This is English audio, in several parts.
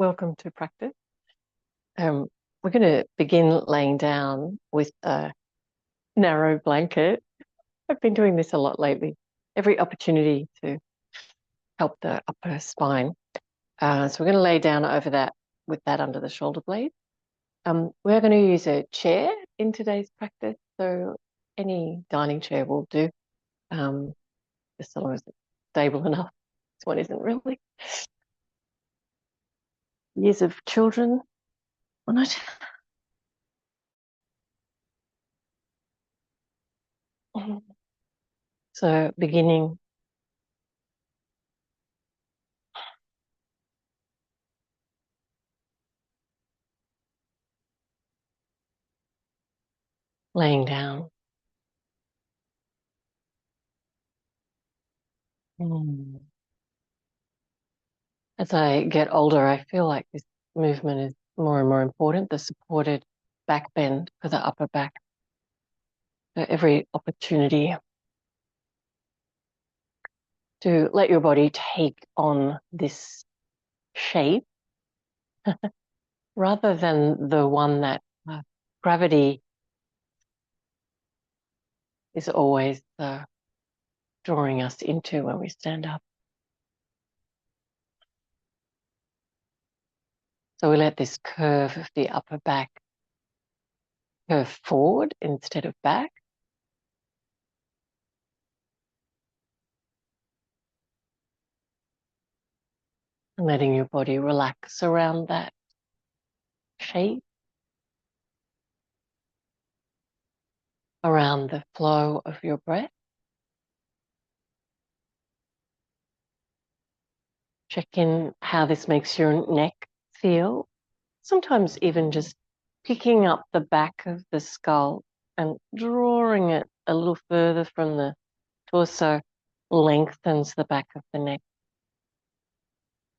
Welcome to practice. We're going to begin laying down with a narrow blanket. I've been doing this a lot lately. Every opportunity to help the upper spine. So we're going to lay down over that with that under the shoulder blade. We're going to use a chair in today's practice. So any dining chair will do, just so long as it's stable enough. This one isn't really. Years of children on it. So beginning laying down. As I get older, I feel like this movement is more and more important, the supported back bend for the upper back. So every opportunity to let your body take on this shape rather than the one that gravity is always drawing us into when we stand up. So we let this curve of the upper back curve forward instead of back. And letting your body relax around that shape, around the flow of your breath. Check in how this makes your neck feel. Sometimes even just picking up the back of the skull and drawing it a little further from the torso lengthens the back of the neck.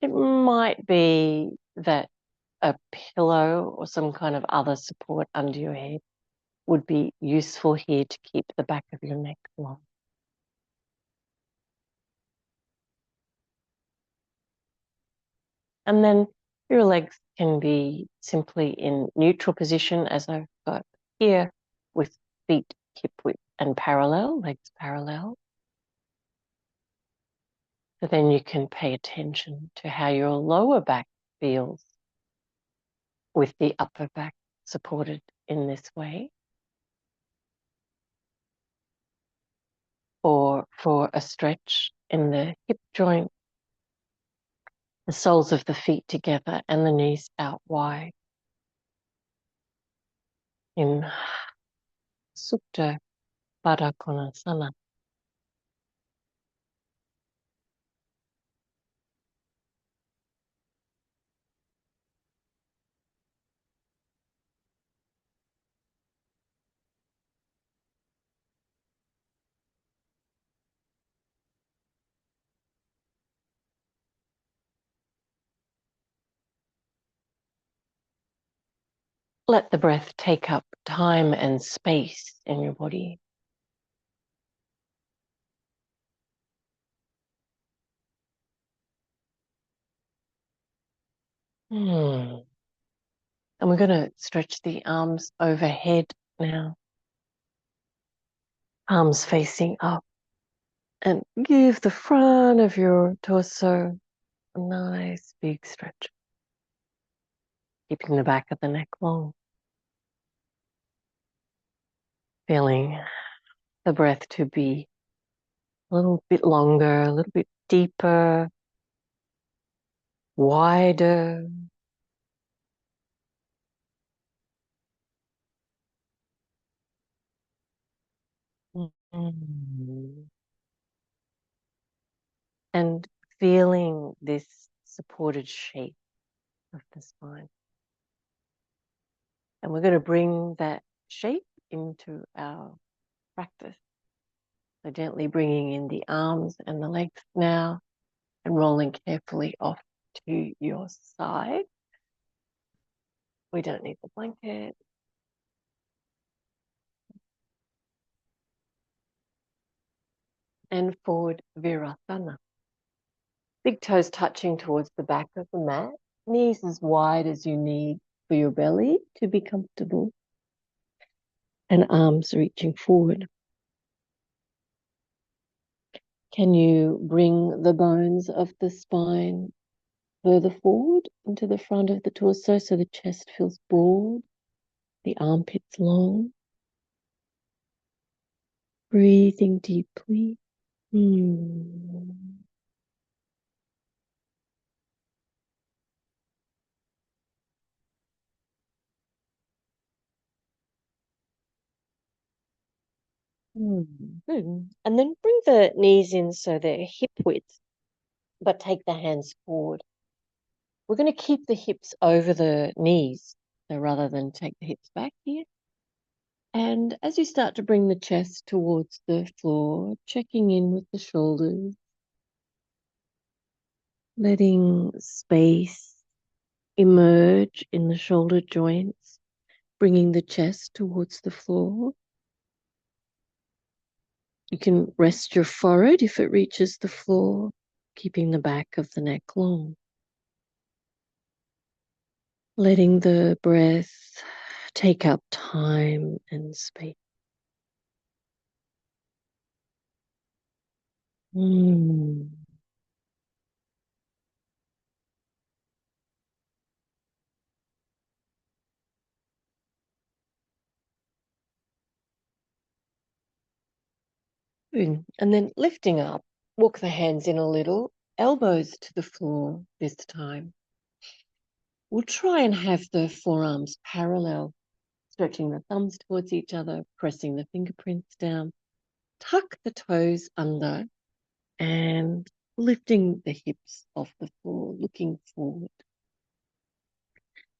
It might be that a pillow or some kind of other support under your head would be useful here to keep the back of your neck long. And then your legs can be simply in neutral position, as I've got here, with feet hip width and parallel, legs parallel. So then you can pay attention to how your lower back feels with the upper back supported in this way. Or for a stretch in the hip joint, the soles of the feet together and the knees out wide. In Supta Baddha Konasana. Let the breath take up time and space in your body. And we're going to stretch the arms overhead now. Arms facing up. And give the front of your torso a nice big stretch. Keeping the back of the neck long. Feeling the breath to be a little bit longer, a little bit deeper, wider. And feeling this supported shape of the spine. And we're going to bring that shape into our practice. So gently bringing in the arms and the legs now and rolling carefully off to your side. We don't need the blanket. And forward Virasana. Big toes touching towards the back of the mat. Knees as wide as you need for your belly to be comfortable, and arms reaching forward. Can you bring the bones of the spine further forward into the front of the torso so the chest feels broad, the armpits long? Breathing deeply. Hmm. Good. And then bring the knees in so they're hip width, but take the hands forward. We're going to keep the hips over the knees, so rather than take the hips back here. And as you start to bring the chest towards the floor, checking in with the shoulders, letting space emerge in the shoulder joints, bringing the chest towards the floor. You can rest your forehead if it reaches the floor, keeping the back of the neck long. Letting the breath take up time and space. Mm. Good. And then lifting up, walk the hands in a little, elbows to the floor this time. We'll try and have the forearms parallel, stretching the thumbs towards each other, pressing the fingerprints down. Tuck the toes under and lifting the hips off the floor, looking forward.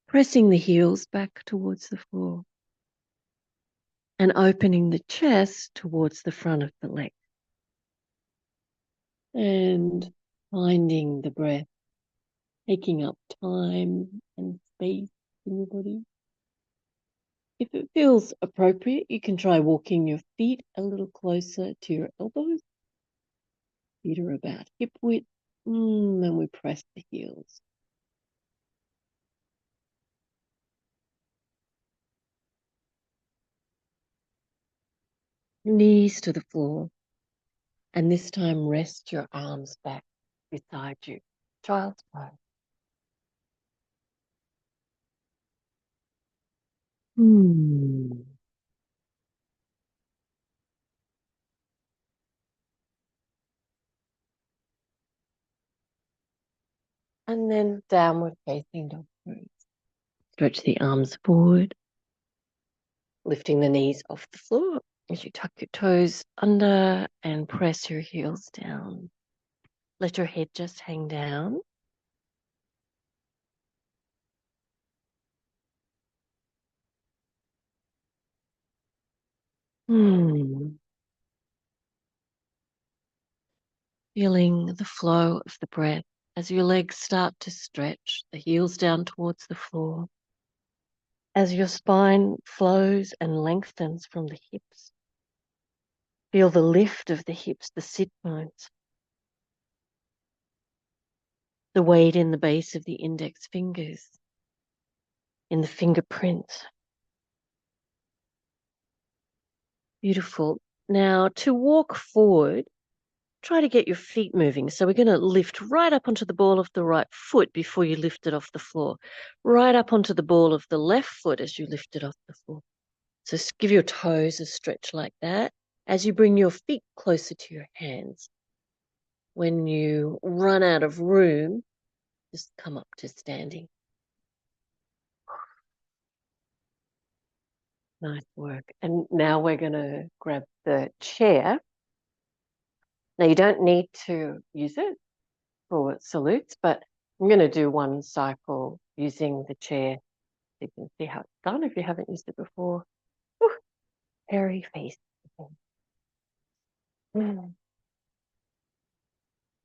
Pressing the heels back towards the floor and opening the chest towards the front of the leg. And finding the breath, taking up time and space in your body. If it feels appropriate, you can try walking your feet a little closer to your elbows. Feet are about hip width, and we press the heels. Knees to the floor. And this time rest your arms back beside you. Child's pose. Hmm. And then downward facing dog pose. Stretch the arms forward, lifting the knees off the floor as you tuck your toes under and press your heels down. Let your head just hang down. Hmm. Feeling the flow of the breath as your legs start to stretch, the heels down towards the floor. As your spine flows and lengthens from the hips. Feel the lift of the hips, the sit bones. The weight in the base of the index fingers, in the fingerprints. Beautiful. Now, to walk forward, try to get your feet moving. So we're going to lift right up onto the ball of the right foot before you lift it off the floor. Right up onto the ball of the left foot as you lift it off the floor. So give your toes a stretch like that as you bring your feet closer to your hands. When you run out of room, just come up to standing. Nice work. And now we're going to grab the chair. Now you don't need to use it for salutes, but I'm going to do one cycle using the chair. You can see how it's done if you haven't used it before. Ooh, hairy face. Mm.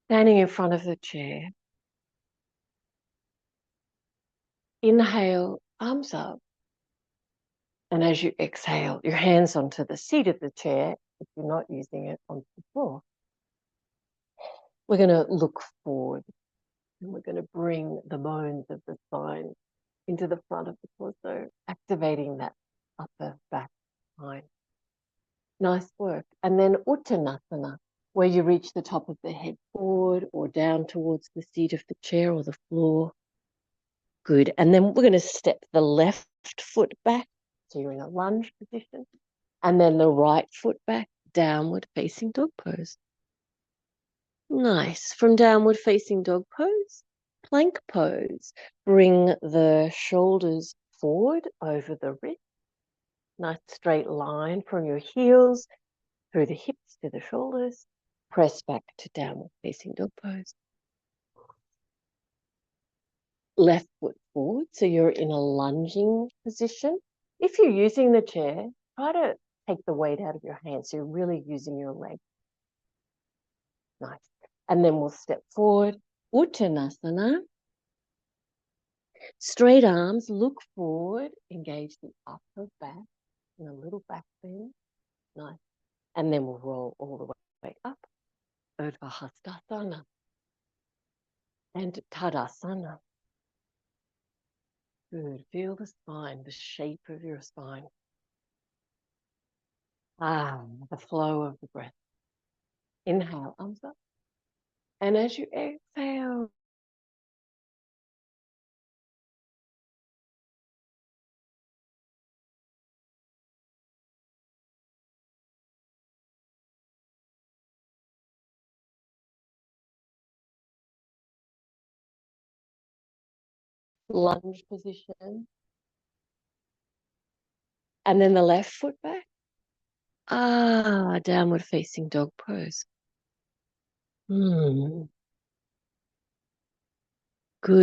Standing in front of the chair. Inhale, arms up. And as you exhale, your hands onto the seat of the chair if you're not using it onto the floor. We're going to look forward. And we're going to bring the bones of the spine into the front of the torso, activating that upper back spine. Nice work. And then Uttanasana, where you reach the top of the head forward or down towards the seat of the chair or the floor. Good. And then we're going to step the left foot back. So you're in a lunge position. And then the right foot back, downward facing dog pose. Nice. From downward facing dog pose, plank pose. Bring the shoulders forward over the wrist. Nice straight line from your heels through the hips to the shoulders. Press back to downward facing dog pose. Left foot forward, so you're in a lunging position. If you're using the chair, try to take the weight out of your hands, so you're really using your leg. Nice. And then we'll step forward. Uttanasana. Straight arms, look forward, engage the upper back and a little back bend. Nice. And then we'll roll all the way up. Urdhva Hastasana and Tadasana. Good. Feel the spine, the shape of your spine. The flow of the breath. Inhale, arms up. And as you exhale, lunge position. And then the left foot back. Downward facing dog pose. Good.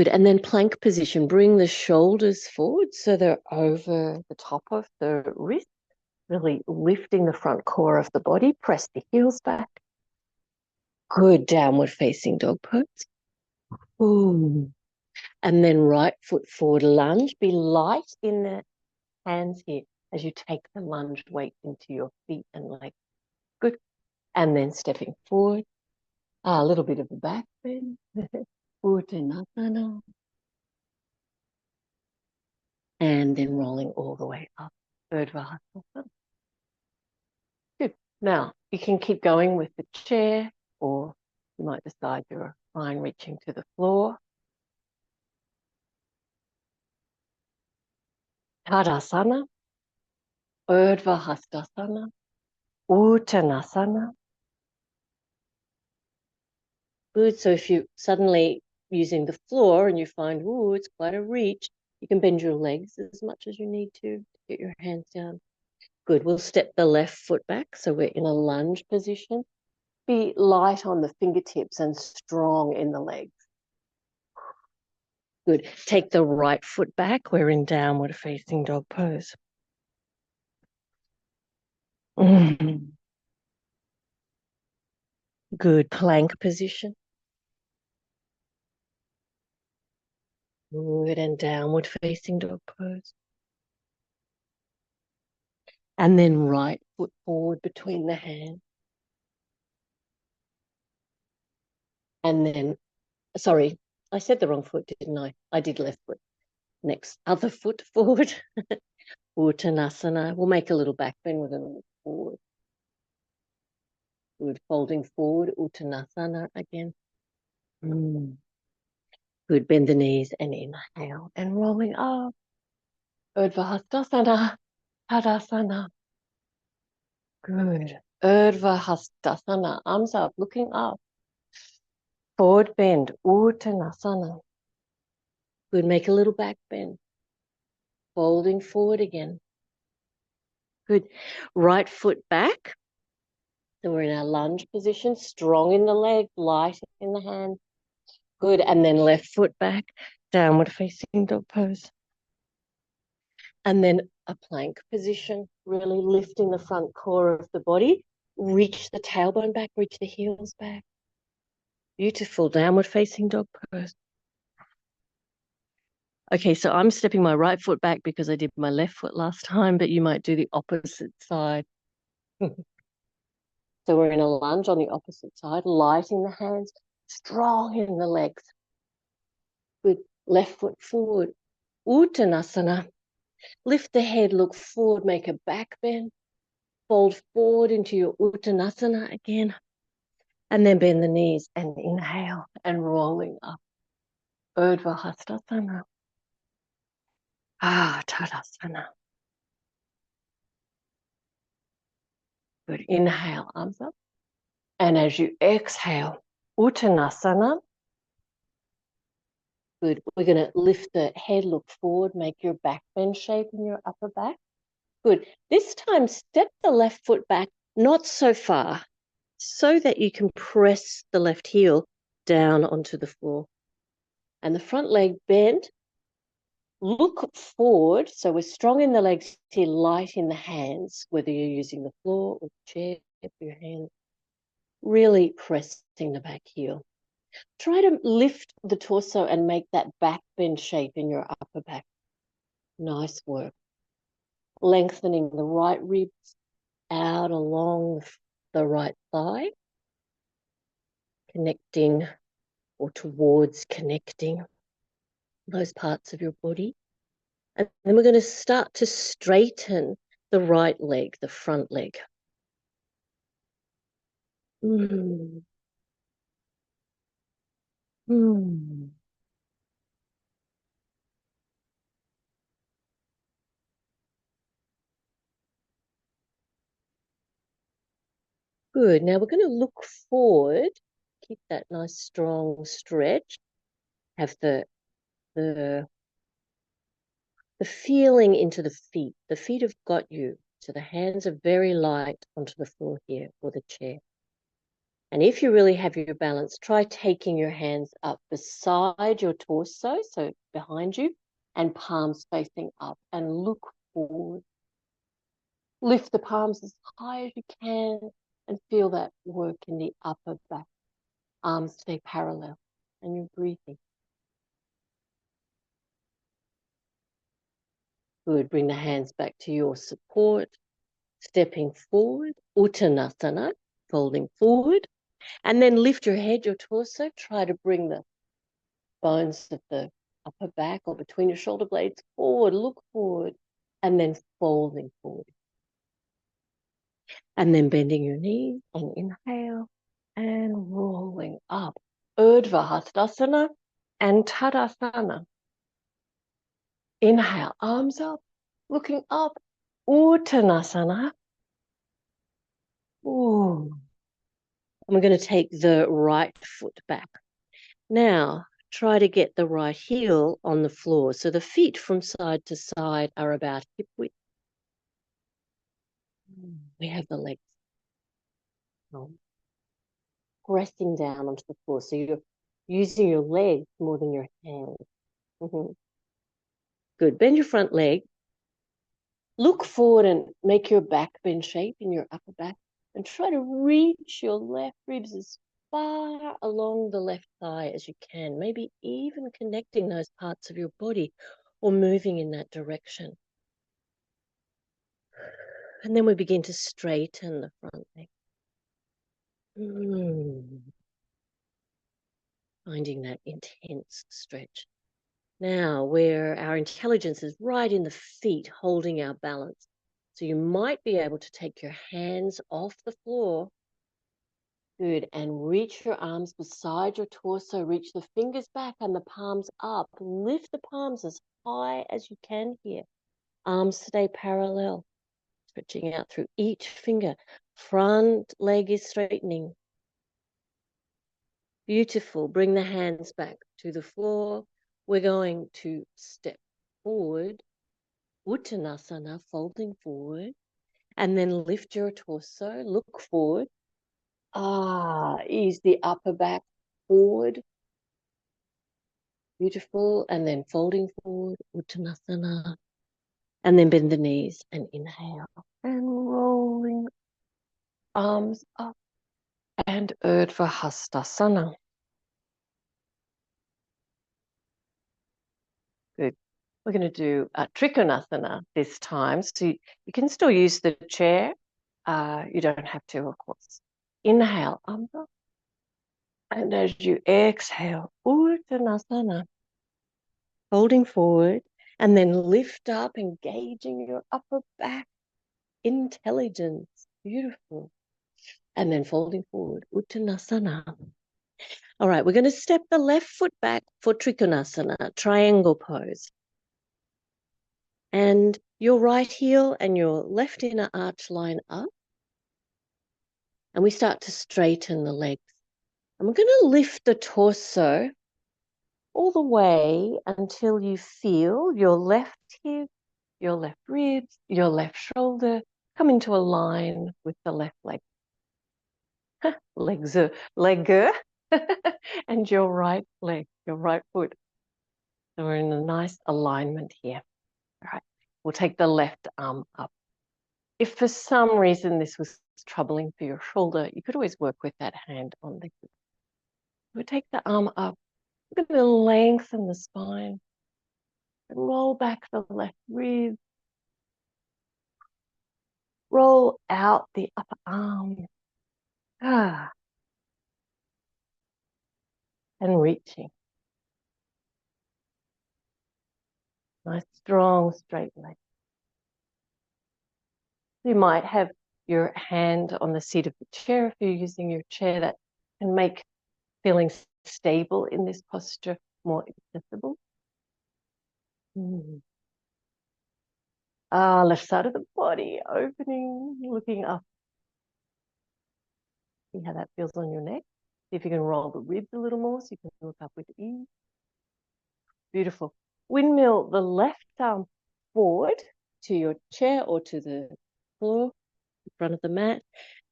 And then plank position. Bring the shoulders forward so they're over the top of the wrist, really lifting the front core of the body. Press the heels back. Good. Downward facing dog pose. Ooh. And then right foot forward lunge. Be light in the hands here as you take the lunge weight into your feet and legs. Good. And then stepping forward. A little bit of a back bend. Uttanasana. And then rolling all the way up. Urdhva Hastasana. Good. Now, you can keep going with the chair, or you might decide you're fine reaching to the floor. Tadasana, Urdhva Hastasana, Uttanasana. Good. So if you're suddenly using the floor and you find, it's quite a reach, you can bend your legs as much as you need to get your hands down. Good. We'll step the left foot back. So we're in a lunge position. Be light on the fingertips and strong in the legs. Good. Take the right foot back. We're in downward facing dog pose. Good. Plank position. Good. And downward facing dog pose. And then right foot forward between the hands. And then, sorry, I said the wrong foot, didn't I? I did left foot. Next, other foot forward. Uttanasana. We'll make a little back bend with a little forward. Good. Folding forward. Uttanasana again. Good. Bend the knees and inhale. And rolling up. Urdhva Hastasana. Tadasana. Good. Urdhva Hastasana. Arms up, looking up. Forward bend. Uttanasana. Good. Make a little back bend. Folding forward again. Good. Right foot back. So we're in our lunge position. Strong in the leg, light in the hand. Good. And then left foot back. Downward facing dog pose. And then a plank position. Really lifting the front core of the body. Reach the tailbone back. Reach the heels back. Beautiful. Downward facing dog pose. Okay, so I'm stepping my right foot back because I did my left foot last time, but you might do the opposite side. So we're in a lunge on the opposite side, light in the hands, strong in the legs. Good. Left foot forward. Uttanasana. Lift the head, look forward, make a back bend. Fold forward into your Uttanasana again. And then bend the knees and inhale and rolling up. Urdhva Hastasana. Tadasana. Good. Inhale, arms up. And as you exhale, Uttanasana. Good. We're going to lift the head, look forward, make your back bend shape in your upper back. Good. This time, step the left foot back, not so far, so that you can press the left heel down onto the floor. And the front leg bent. Look forward. So we're strong in the legs here, light in the hands, whether you're using the floor or the chair for your hands. Really pressing the back heel. Try to lift the torso and make that back bend shape in your upper back. Nice work. Lengthening the right ribs out along the right thigh. Connecting or towards connecting those parts of your body. And then we're going to start to straighten the right leg, the front leg. Mm. Mm. Good. Now we're going to look forward. Keep that nice strong stretch. Have the feeling into the feet. The feet have got you. So the hands are very light onto the floor here or the chair. And if you really have your balance, try taking your hands up beside your torso, so behind you, and palms facing up, and look forward. Lift the palms as high as you can and feel that work in the upper back. Arms stay parallel and you're breathing. Good. Bring the hands back to your support. Stepping forward, Uttanasana, folding forward. And then lift your head, your torso. Try to bring the bones of the upper back or between your shoulder blades forward. Look forward. And then folding forward. And then bending your knees and inhale and rolling up. Urdhva Hastasana and Tadasana. Inhale, arms up, looking up. Uttanasana. Ooh. And we're going to take the right foot back. Now, try to get the right heel on the floor. So the feet from side to side are about hip width. We have the legs pressing down onto the floor. So you're using your legs more than your hands. Good. Bend your front leg. Look forward and make your back bend shape in your upper back. And try to reach your left ribs as far along the left thigh as you can. Maybe even connecting those parts of your body or moving in that direction. And then we begin to straighten the front leg. Finding that intense stretch. Now, where our intelligence is right in the feet, holding our balance. So you might be able to take your hands off the floor. Good. And reach your arms beside your torso. Reach the fingers back and the palms up. Lift the palms as high as you can here. Arms stay parallel. Stretching out through each finger. Front leg is straightening. Beautiful. Bring the hands back to the floor. We're going to step forward. Uttanasana, folding forward. And then lift your torso. Look forward. Ease the upper back forward. Beautiful. And then folding forward. Uttanasana. And then bend the knees and inhale. And rolling arms up. And Urdhva Hastasana. Good. We're going to do Trikonasana this time. So you can still use the chair. You don't have to, of course. Inhale, arms up. And as you exhale, Uttanasana. folding forward, and then lift up, engaging your upper back. Intelligence. Beautiful. And then folding forward. Uttanasana. All right, we're going to step the left foot back for Trikonasana, triangle pose. And your right heel and your left inner arch line up. And we start to straighten the legs. And we're going to lift the torso all the way until you feel your left hip, your left ribs, your left shoulder come into a line with the left leg. Leg, and your right leg, your right foot. So we're in a nice alignment here. All right, we'll take the left arm up. If for some reason this was troubling for your shoulder, you could always work with that hand on the hip. We'll take the arm up. We're going to lengthen the spine and roll back the left rib. Roll out the upper arm. And reaching. Nice, strong, straight leg. You might have your hand on the seat of the chair if you're using your chair. That can make feeling stable in this posture more accessible. Left side of the body, opening, looking up. See how that feels on your neck. See if you can roll the ribs a little more so you can look up with ease. Beautiful. Windmill the left arm forward to your chair or to the floor, in front of the mat.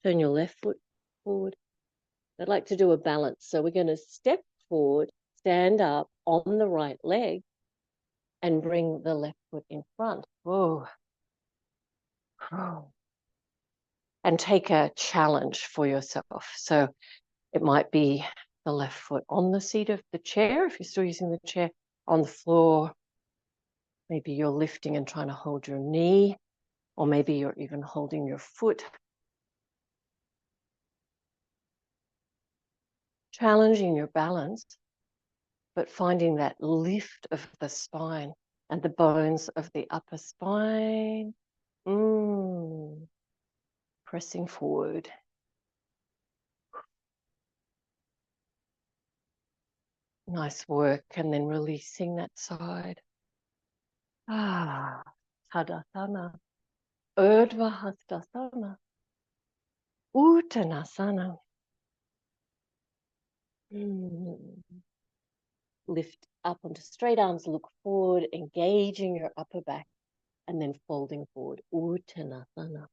Turn your left foot forward. I'd like to do a balance. So we're going to step forward, stand up on the right leg, and bring the left foot in front. Whoa. And take a challenge for yourself. So it might be the left foot on the seat of the chair, if you're still using the chair, on the floor. Maybe you're lifting and trying to hold your knee, or maybe you're even holding your foot. Challenging your balance, but finding that lift of the spine and the bones of the upper spine. Pressing forward. Nice work, and then releasing that side. Tadasana. Urdhva Hastasana. Uttanasana. Lift up onto straight arms, look forward, engaging your upper back, and then folding forward. Uttanasana.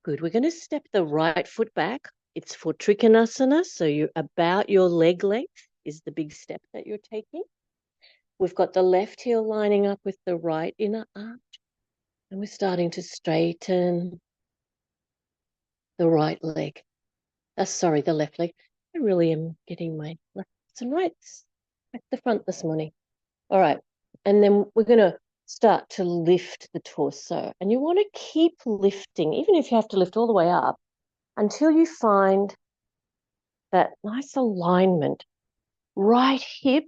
Good. We're going to step the right foot back. It's for Trikonasana, so you're about your leg length is the big step that you're taking. We've got the left heel lining up with the right inner arch, and we're starting to straighten the right leg. Sorry, the left leg. I really am getting my lefts and rights at the front this morning. All right, and then we're going to start to lift the torso, and you want to keep lifting, even if you have to lift all the way up, until you find that nice alignment. Right hip,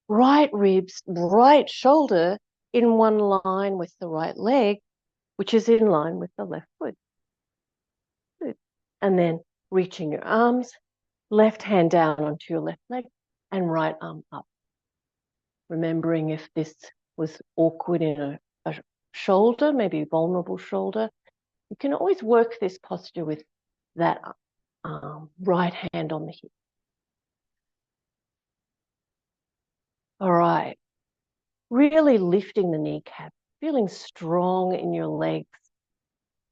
right ribs, right shoulder in one line with the right leg, which is in line with the left foot. Good. And then reaching your arms, left hand down onto your left leg and right arm up. Remembering if this was awkward in a shoulder, maybe a vulnerable shoulder, you can always work this posture with that right hand on the hip. All right. Really lifting the kneecap, feeling strong in your legs,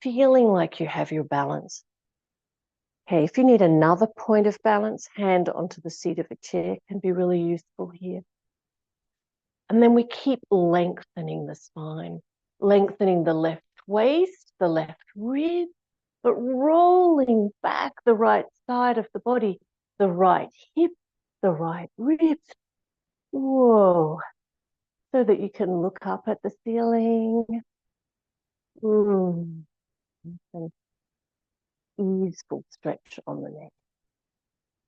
feeling like you have your balance. Okay, if you need another point of balance, hand onto the seat of a chair can be really useful here. And then we keep lengthening the spine, lengthening the left waist, the left rib, but rolling back the right side of the body, the right hip, the right ribs. Whoa. So that you can look up at the ceiling. And easeful stretch on the neck,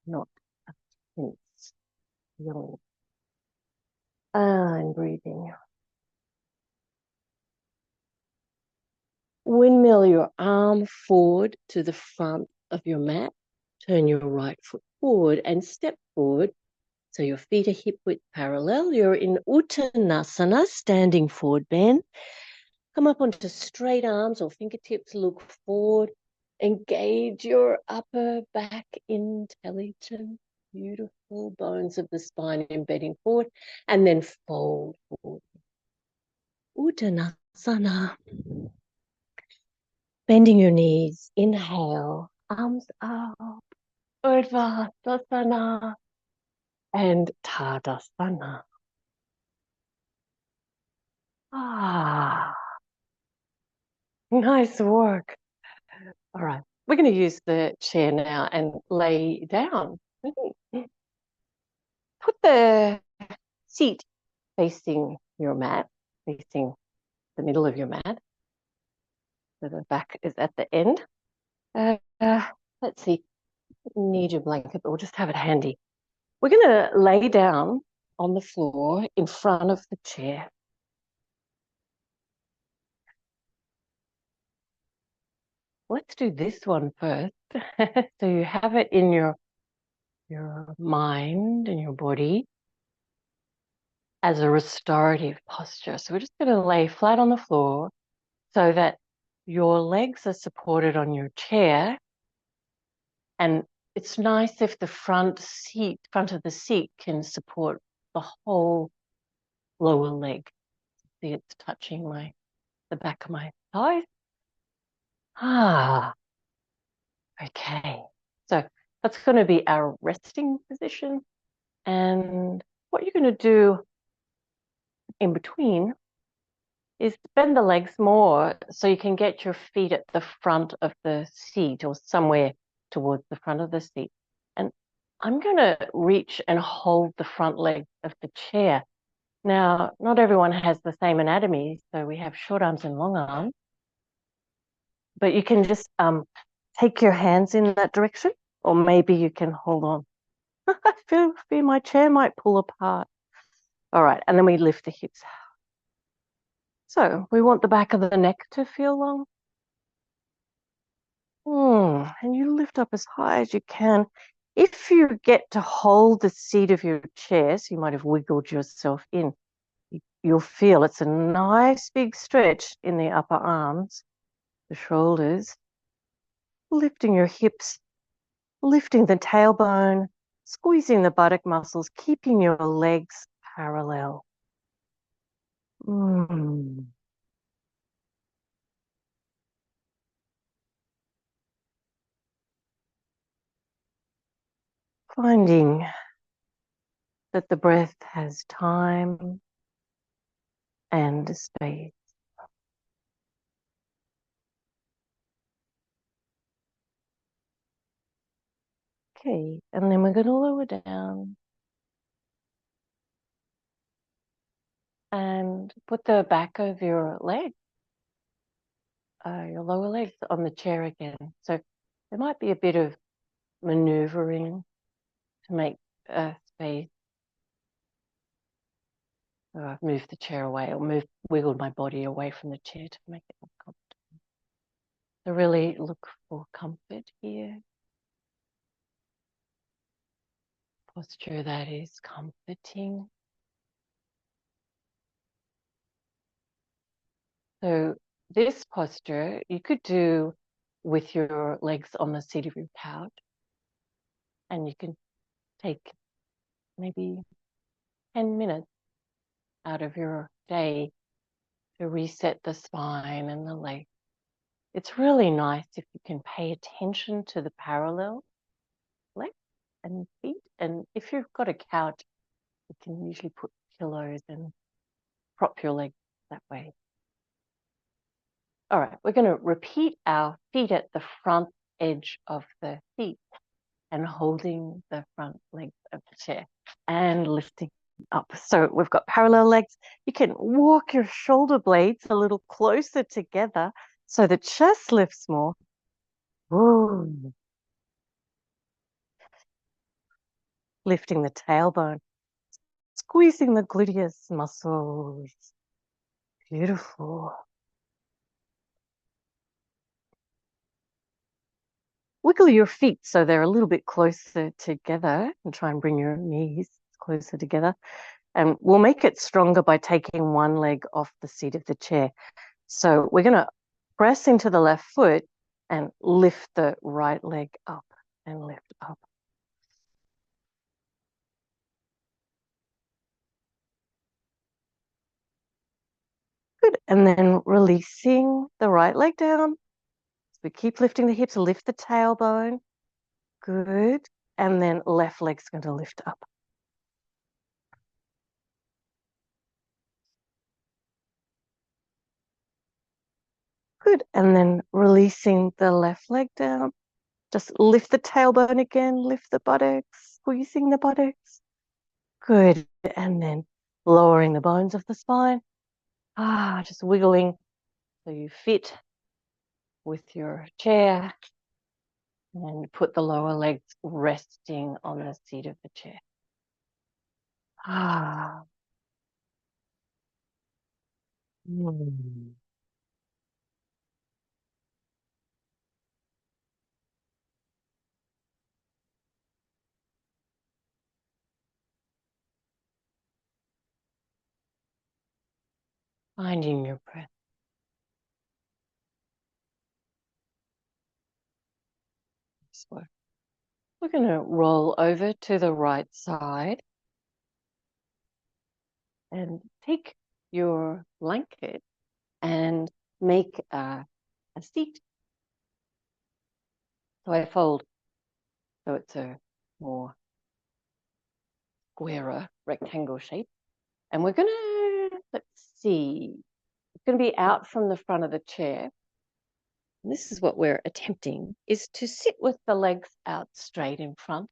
not a tense feeling. And breathing. Windmill your arm forward to the front of your mat. Turn your right foot forward and step forward so your feet are hip width parallel. You're in Uttanasana, standing forward bend. Come up onto straight arms or fingertips, look forward. Engage your upper back intelligence. Beautiful bones of the spine embedding forward, and then fold forward. Uttanasana. Bending your knees. Inhale, arms up. Urdhva and Tadasana. Ah, nice work. All right, we're going to use the chair now and lay down. Put the seat facing your mat, facing the middle of your mat. So the back is at the end. Uh, let's see, need your blanket, but we'll just have it handy. We're going to lay down on the floor in front of the chair. Let's do this one first. So you have it in your mind and your body as a restorative posture. So we're just going to lay flat on the floor so that your legs are supported on your chair. And it's nice if the front of the seat can support the whole lower leg. See, it's touching the back of my thigh. Ah, okay. So that's going to be our resting position. And what you're going to do in between is bend the legs more so you can get your feet at the front of the seat or somewhere towards the front of the seat. And I'm going to reach and hold the front leg of the chair. Now, not everyone has the same anatomy, so we have short arms and long arms, but you can just take your hands in that direction, or maybe you can hold on. I feel my chair might pull apart. All right, and then we lift the hips. So we want the back of the neck to feel long. And you lift up as high as you can. If you get to hold the seat of your chair, so you might have wiggled yourself in, you'll feel it's a nice big stretch in the upper arms, the shoulders, lifting your hips, lifting the tailbone, squeezing the buttock muscles, keeping your legs parallel. Finding that the breath has time and space. Okay, and then we're going to lower down and put the back of your leg, your lower legs on the chair again. So there might be a bit of maneuvering to make space. So I've moved the chair away or wiggled my body away from the chair to make it more comfortable. So really look for comfort here. Posture that is comforting. So this posture you could do with your legs on the seat of your couch, and you can take maybe 10 minutes out of your day to reset the spine and the legs. It's really nice if you can pay attention to the parallel legs and feet. And if you've got a couch, you can usually put pillows and prop your legs that way. All right, we're going to repeat our feet at the front edge of the seat and holding the front legs of the chair and lifting up. So we've got parallel legs. You can walk your shoulder blades a little closer together so the chest lifts more. Ooh. Lifting the tailbone, squeezing the gluteus muscles. Beautiful. Wiggle your feet so they're a little bit closer together and try and bring your knees closer together. And we'll make it stronger by taking one leg off the seat of the chair. So we're going to press into the left foot and lift the right leg up and lift up. Good. And then releasing the right leg down. So we keep lifting the hips, lift the tailbone. Good. And then left leg's going to lift up. Good. And then releasing the left leg down. Just lift the tailbone again, lift the buttocks, squeezing the buttocks. Good. And then lowering the bones of the spine. Just wiggling so you fit with your chair. And put the lower legs resting on the seat of the chair. Mm. Finding your breath. Slow. We're going to roll over to the right side and take your blanket and make a seat. So I fold so it's a more squarer rectangle shape. And we're going to, let's see, it's going to be out from the front of the chair. And this is what we're attempting, is to sit with the legs out straight in front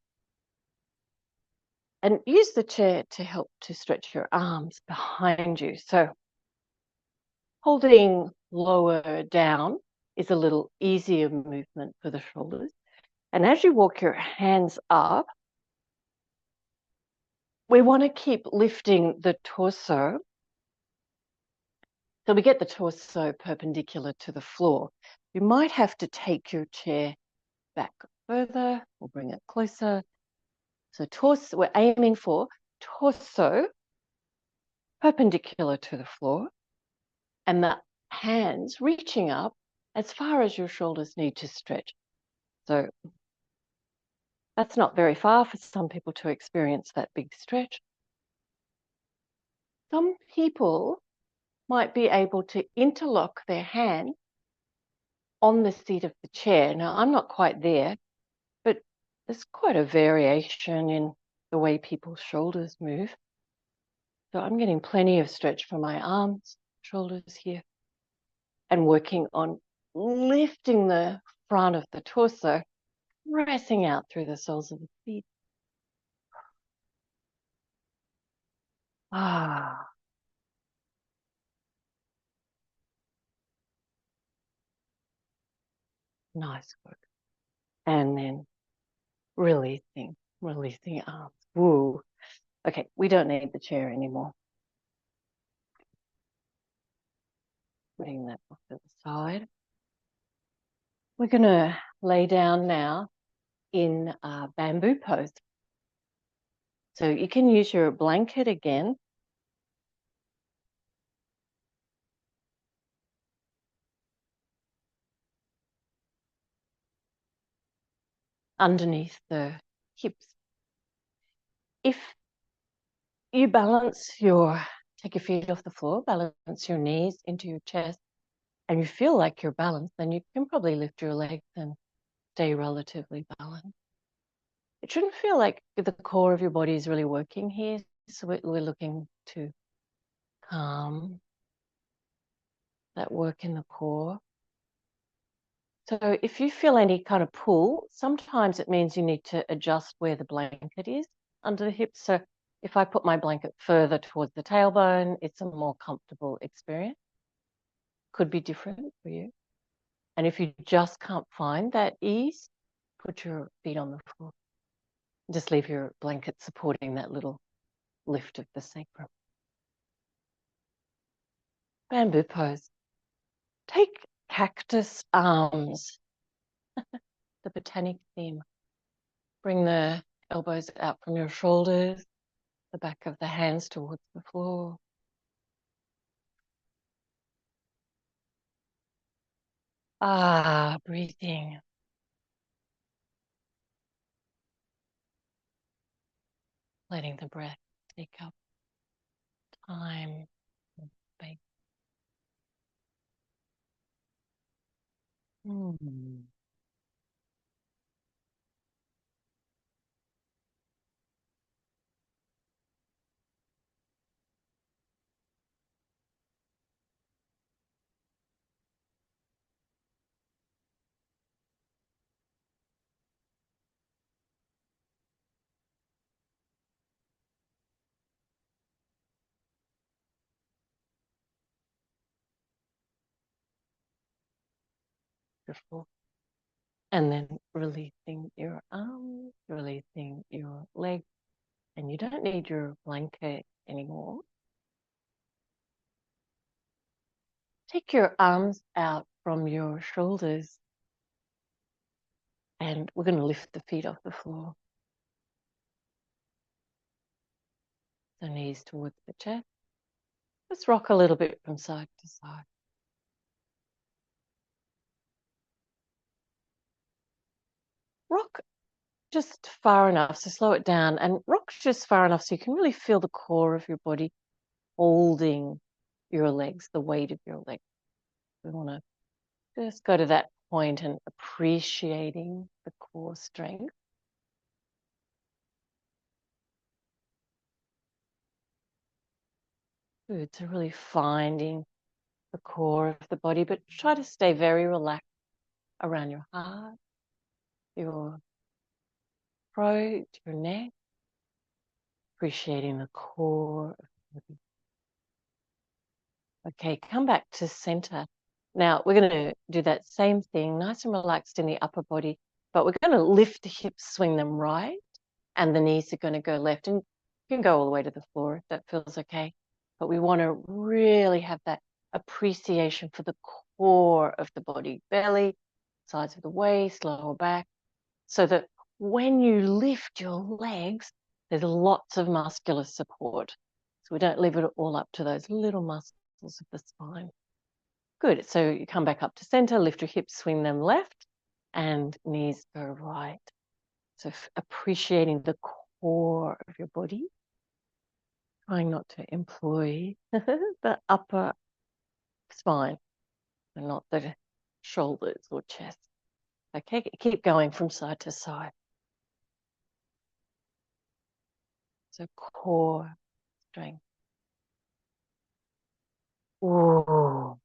and use the chair to help to stretch your arms behind you. So holding lower down is a little easier movement for the shoulders. And as you walk your hands up, we want to keep lifting the torso. So we get the torso perpendicular to the floor. You might have to take your chair back further or bring it closer. So torso, we're aiming for torso perpendicular to the floor and the hands reaching up as far as your shoulders need to stretch. So that's not very far for some people to experience that big stretch. Some people might be able to interlock their hand on the seat of the chair. Now, I'm not quite there, but there's quite a variation in the way people's shoulders move. So I'm getting plenty of stretch for my arms, shoulders here, and working on lifting the front of the torso, pressing out through the soles of the feet. Nice work. And then releasing arms. Woo. Okay, we don't need the chair anymore. Putting that off to the side. We're going to lay down now in a bamboo pose. So you can use your blanket again. Underneath the hips. If you take your feet off the floor, balance your knees into your chest, and you feel like you're balanced, then you can probably lift your legs and stay relatively balanced. It shouldn't feel like the core of your body is really working here. So we're looking to calm that work in the core. So if you feel any kind of pull, sometimes it means you need to adjust where the blanket is under the hips. So if I put my blanket further towards the tailbone, it's a more comfortable experience. Could be different for you. And if you just can't find that ease, put your feet on the floor. Just leave your blanket supporting that little lift of the sacrum. Bamboo pose. Take cactus arms, the botanic theme. Bring the elbows out from your shoulders, the back of the hands towards the floor. Breathing. Letting the breath take up time and space. Beautiful. And then releasing your arms, releasing your legs, and you don't need your blanket anymore. Take your arms out from your shoulders, and we're going to lift the feet off the floor. The knees towards the chest. Let's rock a little bit from side to side. Rock just far enough, so slow it down, and rock just far enough so you can really feel the core of your body holding your legs, the weight of your legs. We want to just go to that point and appreciating the core strength. Good, so really finding the core of the body, but try to stay very relaxed around your heart, your throat, your neck, appreciating the core of the body. Okay, come back to center. Now we're going to do that same thing, nice and relaxed in the upper body, but we're going to lift the hips, swing them right, and the knees are going to go left. And you can go all the way to the floor if that feels okay. But we want to really have that appreciation for the core of the body, belly, sides of the waist, lower back, so that when you lift your legs, there's lots of muscular support. So we don't leave it all up to those little muscles of the spine. Good. So you come back up to center, lift your hips, swing them left, and knees go right. So appreciating the core of your body, trying not to employ the upper spine and not the shoulders or chest. Okay, keep going from side to side. So core strength. Ooh.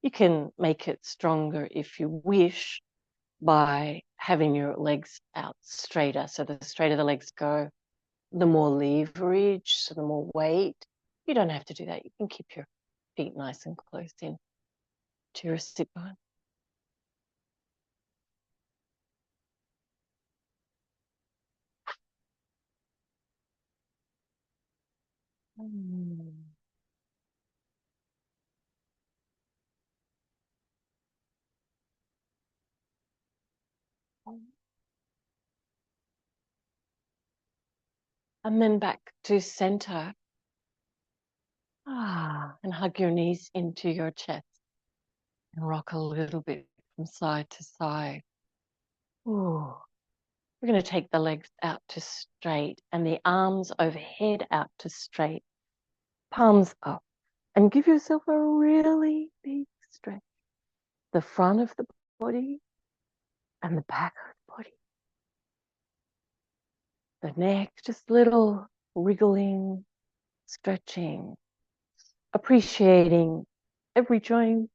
You can make it stronger if you wish by having your legs out straighter. So the straighter the legs go, the more leverage, so the more weight. You don't have to do that. You can keep your feet nice and close in to your sit bone. And then back to center. And hug your knees into your chest and rock a little bit from side to side. Ooh. We're going to take the legs out to straight and the arms overhead out to straight, palms up, and give yourself a really big stretch. The front of the body and the back of the body. The neck, just little wriggling, stretching, appreciating every joint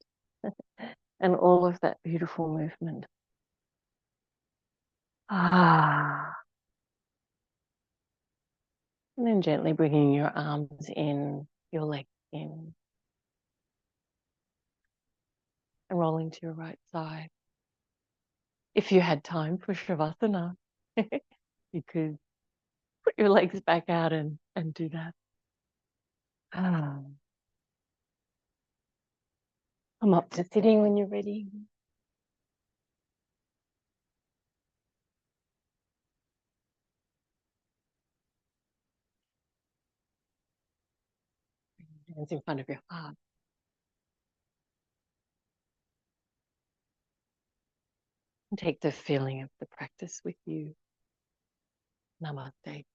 and all of that beautiful movement. And then gently bringing your arms in, your legs in, and rolling to your right side. if you had time for Shavasana, you could put your legs back out and do that. Ah. Come up to sitting when you're ready. Hands in front of your heart. And take the feeling of the practice with you. Namaste.